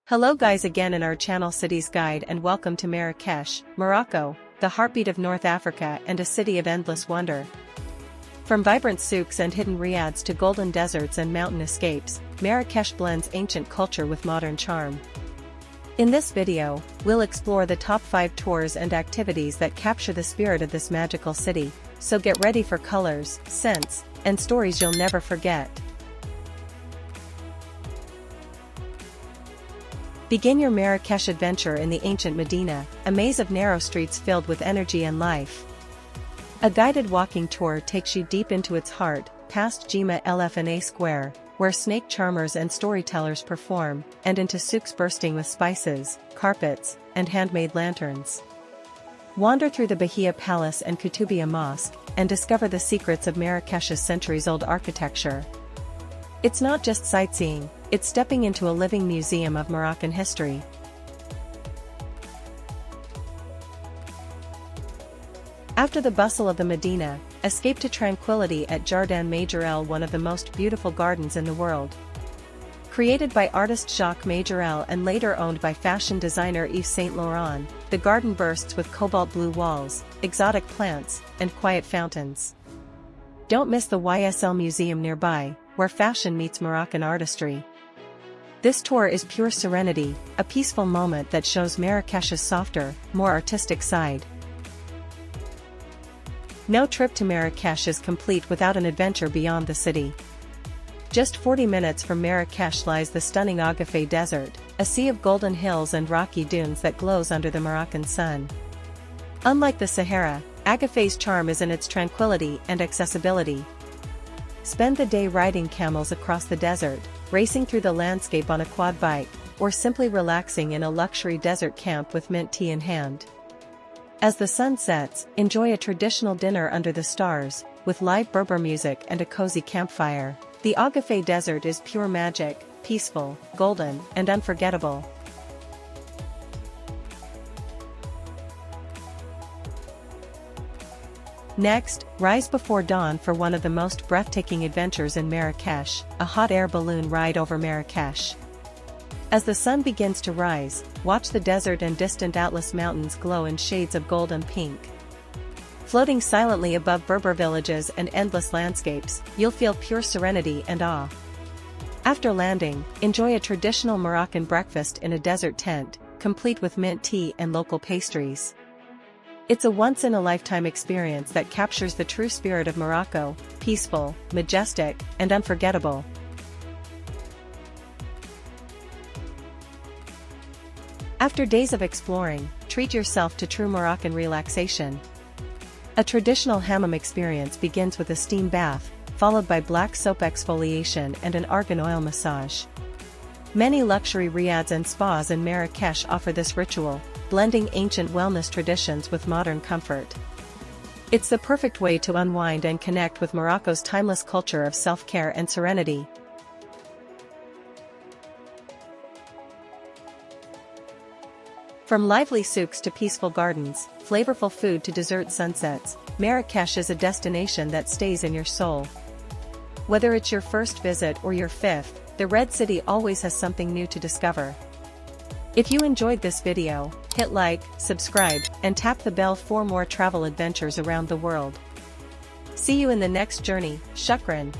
Hello guys again in our channel Cities Guide and welcome to Marrakech, Morocco, the heartbeat of North Africa and a city of endless wonder. From vibrant souks and hidden riads to golden deserts and mountain escapes, Marrakech blends ancient culture with modern charm. In this video, we'll explore the top 5 tours and activities that capture the spirit of this magical city, so get ready for colors, scents, and stories you'll never forget. Begin your Marrakech adventure in the ancient Medina, a maze of narrow streets filled with energy and life. A guided walking tour takes you deep into its heart, past Jima Lfna Square, where snake charmers and storytellers perform, and into souks bursting with spices, carpets, and handmade lanterns. Wander through the Bahia Palace and Koutoubia Mosque, and discover the secrets of Marrakech's centuries-old architecture. It's not just sightseeing, it's stepping into a living museum of Moroccan history. After the bustle of the Medina, escape to tranquility at Jardin Majorelle, one of the most beautiful gardens in the world. Created by artist Jacques Majorelle and later owned by fashion designer Yves Saint Laurent, the garden bursts with cobalt blue walls, exotic plants, and quiet fountains. Don't miss the YSL Museum nearby, where fashion meets Moroccan artistry. This tour is pure serenity, a peaceful moment that shows Marrakech's softer, more artistic side. No trip to Marrakech is complete without an adventure beyond the city. Just 40 minutes from Marrakech lies the stunning Agafay Desert, a sea of golden hills and rocky dunes that glows under the Moroccan sun. Unlike the Sahara, Agafay's charm is in its tranquility and accessibility. Spend the day riding camels across the desert, racing through the landscape on a quad bike, or simply relaxing in a luxury desert camp with mint tea in hand. As the sun sets, enjoy a traditional dinner under the stars, with live Berber music and a cozy campfire. The Agafay Desert is pure magic, peaceful, golden, and unforgettable. Next, rise before dawn for one of the most breathtaking adventures in Marrakech, a hot air balloon ride over Marrakech. As the sun begins to rise, watch the desert and distant Atlas Mountains glow in shades of gold and pink. Floating silently above Berber villages and endless landscapes, you'll feel pure serenity and awe. After landing, enjoy a traditional Moroccan breakfast in a desert tent, complete with mint tea and local pastries. It's a once-in-a-lifetime experience that captures the true spirit of Morocco, peaceful, majestic, and unforgettable. After days of exploring, treat yourself to true Moroccan relaxation. A traditional Hammam experience begins with a steam bath, followed by black soap exfoliation and an argan oil massage. Many luxury riads and spas in Marrakech offer this ritual, blending ancient wellness traditions with modern comfort. It's the perfect way to unwind and connect with Morocco's timeless culture of self-care and serenity. From lively souks to peaceful gardens, flavorful food to dessert sunsets, Marrakech is a destination that stays in your soul. Whether it's your first visit or your 5th, the Red City always has something new to discover. If you enjoyed this video, hit like, subscribe, and tap the bell for more travel adventures around the world. See you in the next journey, shukran.